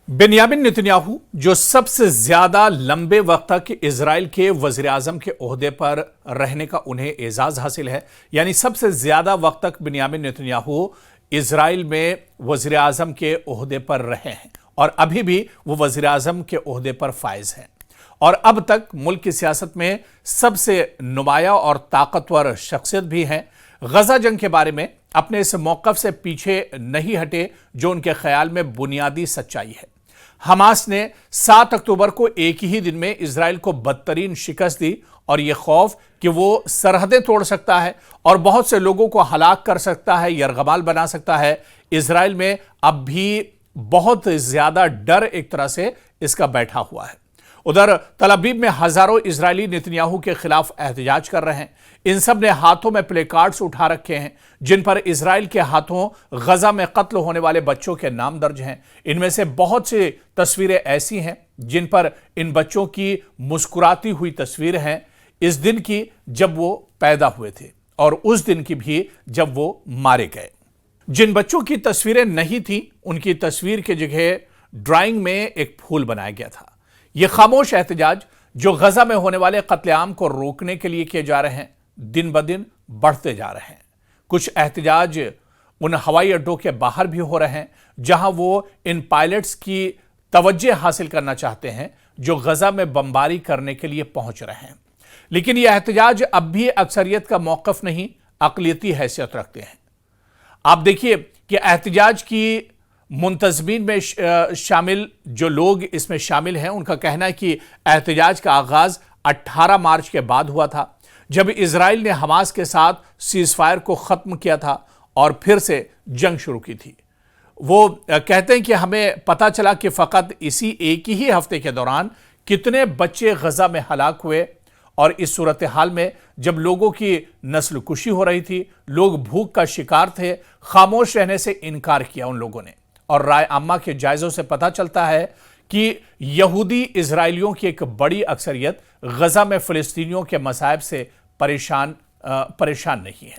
Benjamin Netanyahu जो सबसे ज्यादा लंबे वक्त तक इजराइल के वजीर आजम के ओहदे पर रहने का उन्हें एजाज हासिल है, यानी सबसे ज्यादा वक्त तक बेन्यामिन नेतन्याहू इजराइल में वजीर आजम के ओहदे पर रहे हैं और अभी भी वो वजीर आजम के ओहदे पर फायज हैं और अब तक मुल्क की सियासत में सबसे नुमाया और ताकतवर शख्सियत भी हैं। गजा जंग के बारे में अपने इस मौकफ से पीछे नहीं हटे जो उनके ख्याल में बुनियादी सच्चाई है। हमास ने 7 अक्टूबर को एक ही दिन में इजराइल को बदतरीन शिकस्त दी और यह खौफ कि वो सरहदें तोड़ सकता है और बहुत से लोगों को हलाक कर सकता है, यरगमाल बना सकता है, इजराइल में अब भी बहुत ज्यादा डर एक तरह से इसका बैठा हुआ है। उधर तल अवीव में हजारों इजरायली नेतन्याहू के खिलाफ एहतजाज कर रहे हैं। इन सब ने हाथों में प्ले कार्ड्स उठा रखे हैं जिन पर इजराइल के हाथों गजा में कत्ल होने वाले बच्चों के नाम दर्ज हैं। इनमें से बहुत सी तस्वीरें ऐसी हैं जिन पर इन बच्चों की मुस्कुराती हुई तस्वीर है इस दिन की जब वो पैदा हुए थे और उस दिन की भी जब वो मारे गए। जिन बच्चों की तस्वीरें नहीं थी उनकी तस्वीर की जगह ड्राइंग में एक फूल बनाया गया था। यह खामोश एहतजाज जो गजा में होने वाले कत्लेआम को रोकने के लिए किए जा रहे हैं दिन ब दिन बढ़ते जा रहे हैं। कुछ एहतजाज उन हवाई अड्डों के बाहर भी हो रहे हैं जहां वो इन पायलट्स की तवज्जो हासिल करना चाहते हैं जो गजा में बमबारी करने के लिए पहुंच रहे हैं। लेकिन यह एहतजाज अब भी अक्सरियत का मौकफ नहीं, अक़लियती हैसियत रखते हैं। आप देखिए कि एहतजाज की मुंतजमीन में शामिल जो लोग इसमें शामिल हैं उनका कहना है कि एहतजाज का आगाज 18 मार्च के बाद हुआ था जब इजराइल ने हमास के साथ सीज़फायर को ख़त्म किया था और फिर से जंग शुरू की थी। वो कहते हैं कि हमें पता चला कि फ़कत इसी एक ही हफ्ते के दौरान कितने बच्चे गजा में हलाक हुए और इस सूरत हाल में जब लोगों की नस्ल कुशी हो रही थी, लोग भूख का शिकार थे, खामोश रहने से इनकार किया उन लोगों ने। और राय आम्मा के जायज़ों से पता चलता है कि यहूदी इजराइलियों की एक बड़ी अक्सरियत गजा में फ़लस्तीनियों के मसाइब से परेशान नहीं है।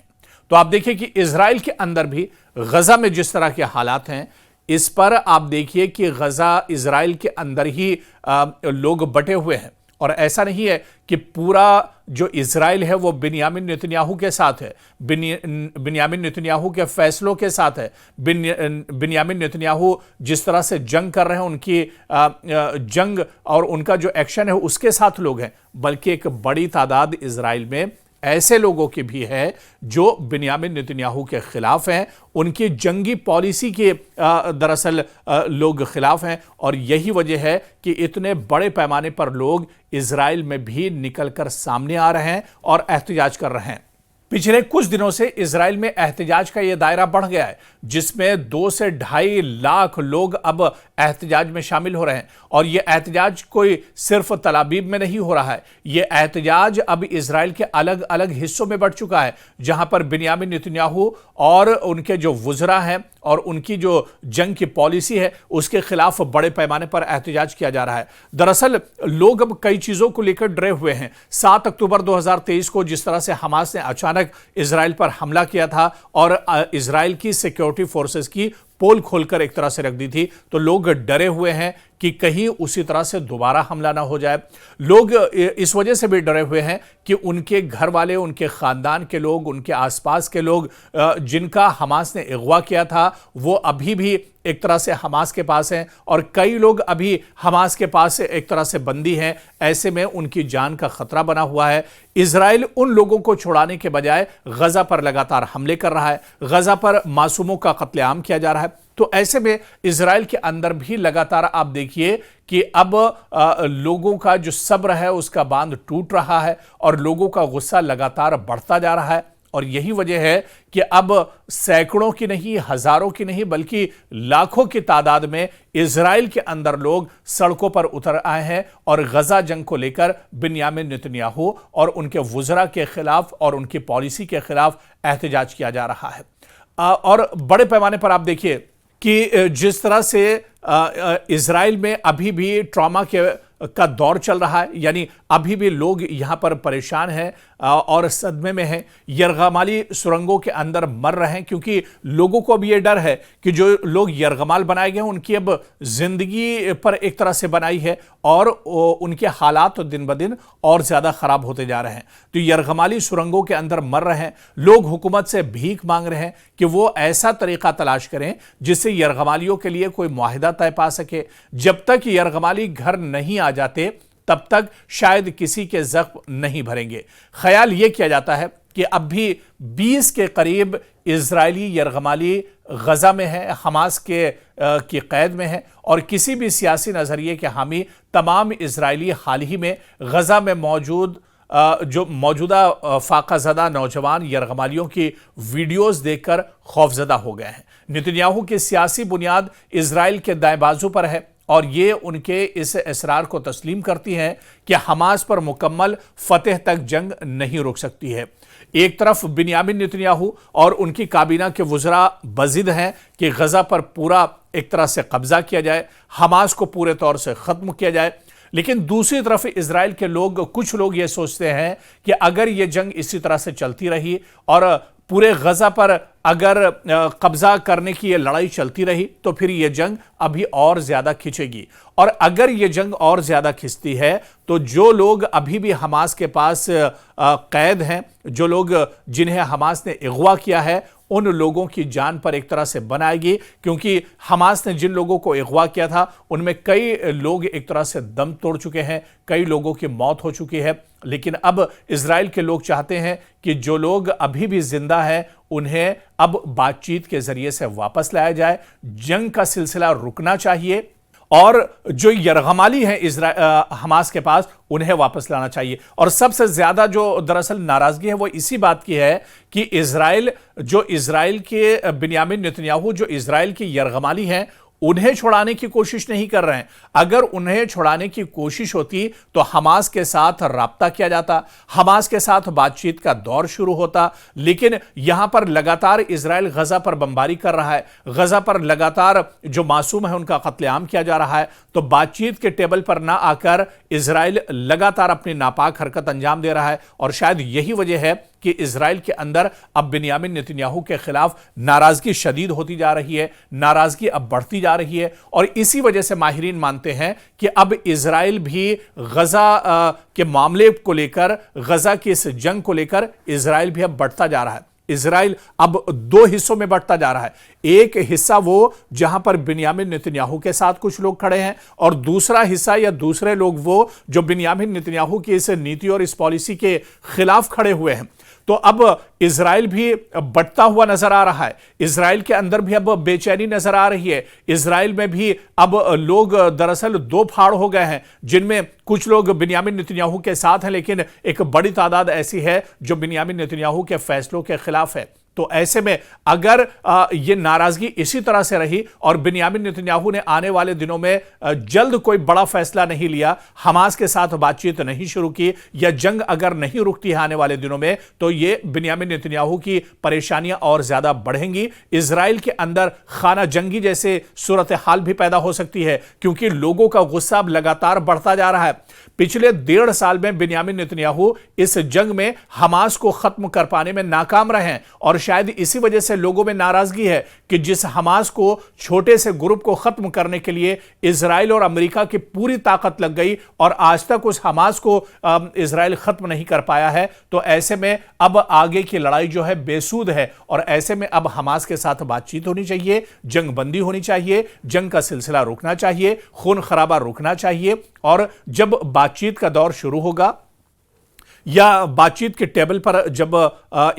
तो आप देखिए कि इजराइल के अंदर भी गजा में जिस तरह के हालात हैं इस पर आप देखिए कि गजा इजराइल के अंदर ही लोग बटे हुए हैं और ऐसा नहीं है कि पूरा जो इजराइल है वो बेन्यामिन नेतन्याहू के साथ है, बेन्यामिन नेतन्याहू के फैसलों के साथ है। बेन्यामिन नेतन्याहू जिस तरह से जंग कर रहे हैं उनकी जंग और उनका जो एक्शन है उसके साथ लोग हैं, बल्कि एक बड़ी तादाद इजराइल में ऐसे लोगों की भी है जो बेन्यामिन नेतन्याहू के खिलाफ हैं, उनकी जंगी पॉलिसी के दरअसल लोग खिलाफ हैं और यही वजह है कि इतने बड़े पैमाने पर लोग इजराइल में भी निकलकर सामने आ रहे हैं और एहतजाज कर रहे हैं। पिछले कुछ दिनों से इजराइल में एहतजाज का यह दायरा बढ़ गया है जिसमें 2 से 2.5 लाख लोग अब एहतजाज में शामिल हो रहे हैं और यह एहतजाज कोई सिर्फ तल अवीव में नहीं हो रहा है, यह एहतजाज अब इजराइल के अलग अलग हिस्सों में बढ़ चुका है जहां पर बेन्यामिन नेतन्याहू और उनके जो वज़रा हैं और उनकी जो जंग की पॉलिसी है उसके खिलाफ बड़े पैमाने पर एहतजाज किया जा रहा है। दरअसल लोग अब कई चीज़ों को लेकर डरे हुए हैं। 7 अक्टूबर 2023 को जिस तरह से हमास ने अचानक इजराइल पर हमला किया था और इजराइल की सिक्योरिटी फोर्सेस की पोल खोलकर एक तरह से रख दी थी, तो लोग डरे हुए हैं कि कहीं उसी तरह से दोबारा हमला ना हो जाए। लोग इस वजह से भी डरे हुए हैं कि उनके घर वाले, उनके ख़ानदान के लोग, उनके आसपास के लोग जिनका हमास ने अगवा किया था वो अभी भी एक तरह से हमास के पास हैं और कई लोग अभी हमास के पास एक तरह से बंदी हैं। ऐसे में उनकी जान का खतरा बना हुआ है। इजराइल उन लोगों को छुड़ाने के बजाय गजा पर लगातार हमले कर रहा है, गजा पर मासूमों का कत्लेआम किया जा रहा है। तो ऐसे में इजराइल के अंदर भी लगातार आप देखिए कि अब लोगों का जो सब्र है उसका बांध टूट रहा है और लोगों का गुस्सा लगातार बढ़ता जा रहा है और यही वजह है कि अब सैकड़ों की नहीं, हजारों की नहीं, बल्कि लाखों की तादाद में इजराइल के अंदर लोग सड़कों पर उतर आए हैं और गजा जंग को लेकर बेन्यामिन नेतन्याहू और उनके वज़रा के खिलाफ और उनकी पॉलिसी के खिलाफ एहतजाज किया जा रहा है। और बड़े पैमाने पर आप देखिए कि जिस तरह से इजराइल में अभी भी ट्रॉमा का दौर चल रहा है, यानी अभी भी लोग यहां पर परेशान हैं। और सदमे में हैं, यरगमाली सुरंगों के अंदर मर रहे हैं, क्योंकि लोगों को अब यह डर है कि जो लोग यरगमाल बनाए गए हैं उनकी अब जिंदगी पर एक तरह से बनाई है और उनके हालात तो दिन ब दिन और ज्यादा खराब होते जा रहे हैं। तो यरगमाली सुरंगों के अंदर मर रहे हैं लोग, हुकूमत से भीख मांग रहे हैं कि वो ऐसा तरीका तलाश करें जिससे यरगमालियों के लिए कोई मुआहिदा तय पा सके। जब तक यरगमाली घर नहीं आ जाते तब तक शायद किसी के जख्म नहीं भरेंगे। ख्याल यह किया जाता है कि अब भी 20 के करीब इजरायली यरगमाली गजा में है, हमास की कैद में है और किसी भी सियासी नजरिए के हामी तमाम इजरायली हाल ही में गजा में मौजूद जो मौजूदा फाकाज़दा नौजवान यरगमालियों की वीडियोस देखकर खौफजदा हो गए हैं। नेतन्याहू की सियासी बुनियाद इजराइल के दाएं बाजू पर है और ये उनके इस इसरार को तस्लीम करती है कि हमास पर मुकम्मल फतेह तक जंग नहीं रुक सकती है। एक तरफ बिन्यामिन नेतन्याहू और उनकी काबीना के वुज़रा बज़िद हैं कि गजा पर पूरा एक तरह से कब्जा किया जाए, हमास को पूरे तौर से खत्म किया जाए, लेकिन दूसरी तरफ इजराइल के कुछ लोग ये सोचते हैं कि अगर ये जंग इसी तरह से चलती रही और पूरे गजा पर अगर कब्जा करने की ये लड़ाई चलती रही तो फिर ये जंग अभी और ज्यादा खिंचेगी। और अगर ये जंग और ज्यादा खिंचती है तो जो लोग अभी भी हमास के पास कैद हैं, जो लोग जिन्हें हमास ने अगवा किया है, उन लोगों की जान पर एक तरह से बनाएगी, क्योंकि हमास ने जिन लोगों को अगवा किया था उनमें कई लोग एक तरह से दम तोड़ चुके हैं, कई लोगों की मौत हो चुकी है। लेकिन अब इजराइल के लोग चाहते हैं कि जो लोग अभी भी जिंदा हैं उन्हें अब बातचीत के जरिए से वापस लाया जाए, जंग का सिलसिला रुकना चाहिए और जो यरगमाली हैं हमास के पास उन्हें वापस लाना चाहिए। और सबसे ज्यादा जो दरअसल नाराजगी है वो इसी बात की है कि इजराइल के बिन्यामिन नेतन्याहू जो इजराइल की यरगमाली हैं उन्हें छुड़ाने की कोशिश नहीं कर रहे हैं। अगर उन्हें छुड़ाने की कोशिश होती तो हमास के साथ राब्ता किया जाता, हमास के साथ बातचीत का दौर शुरू होता, लेकिन यहां पर लगातार इजराइल गजा पर बमबारी कर रहा है, गजा पर लगातार जो मासूम है उनका कत्लेआम किया जा रहा है। तो बातचीत के टेबल पर ना आकर इजराइल लगातार अपनी नापाक हरकत अंजाम दे रहा है और शायद यही वजह है कि इजराइल के अंदर अब बिन्यामिन नेतन्याहू के खिलाफ नाराजगी शदीद होती जा रही है, नाराजगी अब बढ़ती जा रही है। और इसी वजह से माहिरीन मानते हैं कि अब इजराइल भी गजा के मामले को लेकर, गजा की इस जंग को लेकर इजराइल भी अब बढ़ता जा रहा है। इजराइल अब दो हिस्सों में बढ़ता जा रहा है, एक हिस्सा वो जहां पर बिन्यामिन नेतन्याहू के साथ कुछ लोग खड़े हैं और दूसरा हिस्सा या दूसरे लोग वो जो बिन्यामिन नेतन्याहू की इस नीति और इस पॉलिसी के खिलाफ खड़े हुए हैं। तो अब इजराइल भी बढ़ता हुआ नजर आ रहा है, इजराइल के अंदर भी अब बेचैनी नजर आ रही है। इजराइल में भी अब लोग दरअसल दो फाड़ हो गए हैं, जिनमें कुछ लोग बिन्यामिन नेतन्याहू के साथ हैं, लेकिन एक बड़ी तादाद ऐसी है जो बिन्यामिन नेतन्याहू के फैसलों के खिलाफ है। तो ऐसे में अगर ये नाराजगी इसी तरह से रही और बिन्यामिन नेतन्याहू ने आने वाले दिनों में जल्द कोई बड़ा फैसला नहीं लिया, हमास के साथ बातचीत नहीं शुरू की या जंग अगर नहीं रुकती है आने वाले दिनों में, तो ये बिन्यामिन नेतन्याहू की परेशानियां और ज्यादा बढ़ेंगी। इजराइल के अंदर खाना जंगी जैसे सूरत हाल भी पैदा हो सकती है, क्योंकि लोगों का गुस्सा अब लगातार बढ़ता जा रहा है। पिछले 1.5 साल में बिन्यामिन नेतन्याहू इस जंग में हमास को खत्म कर पाने में नाकाम रहे हैं और शायद इसी वजह से लोगों में नाराजगी है कि जिस हमास को छोटे से ग्रुप को खत्म करने के लिए इजराइल और अमेरिका की पूरी ताकत लग गई और आज तक उस हमास को इजराइल खत्म नहीं कर पाया है। तो ऐसे में अब आगे की लड़ाई जो है बेसूद है और ऐसे में अब हमास के साथ बातचीत होनी चाहिए, जंग बंदी होनी चाहिए, जंग का सिलसिला रुकना चाहिए, खून खराबा रुकना चाहिए। और जब बातचीत का दौर शुरू होगा या बातचीत के टेबल पर जब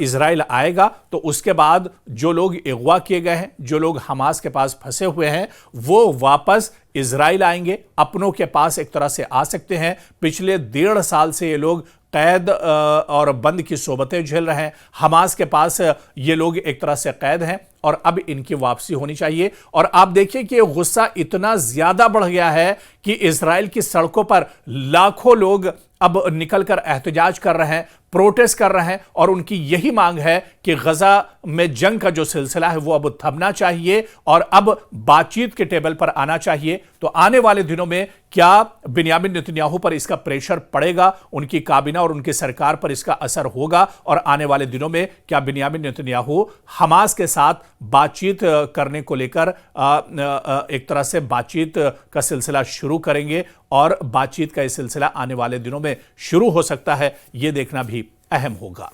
इजराइल आएगा तो उसके बाद जो लोग अगवा किए गए हैं, जो लोग हमास के पास फंसे हुए हैं, वो वापस इजराइल आएंगे, अपनों के पास एक तरह से आ सकते हैं। पिछले 1.5 साल से ये लोग कैद और बंद की सोबतें झेल रहे हैं, हमास के पास ये लोग एक तरह से कैद हैं और अब इनकी वापसी होनी चाहिए। और आप देखिए कि गुस्सा इतना ज्यादा बढ़ गया है कि इजराइल की सड़कों पर लाखों लोग अब निकलकर एहतजाज कर रहे हैं, प्रोटेस्ट कर रहे हैं और उनकी यही मांग है कि गजा में जंग का जो सिलसिला है वो अब थमना चाहिए और अब बातचीत के टेबल पर आना चाहिए। तो आने वाले दिनों में क्या बिन्यामिन नेतन्याहू पर इसका प्रेशर पड़ेगा, उनकी काबीना और उनकी सरकार पर इसका असर होगा, और आने वाले दिनों में क्या बिन्यामिन नेतन्याहू हमास के साथ बातचीत करने को लेकर एक तरह से बातचीत का सिलसिला शुरू करेंगे और बातचीत का यह सिलसिला आने वाले दिनों में शुरू हो सकता है, यह देखना भी अहम होगा।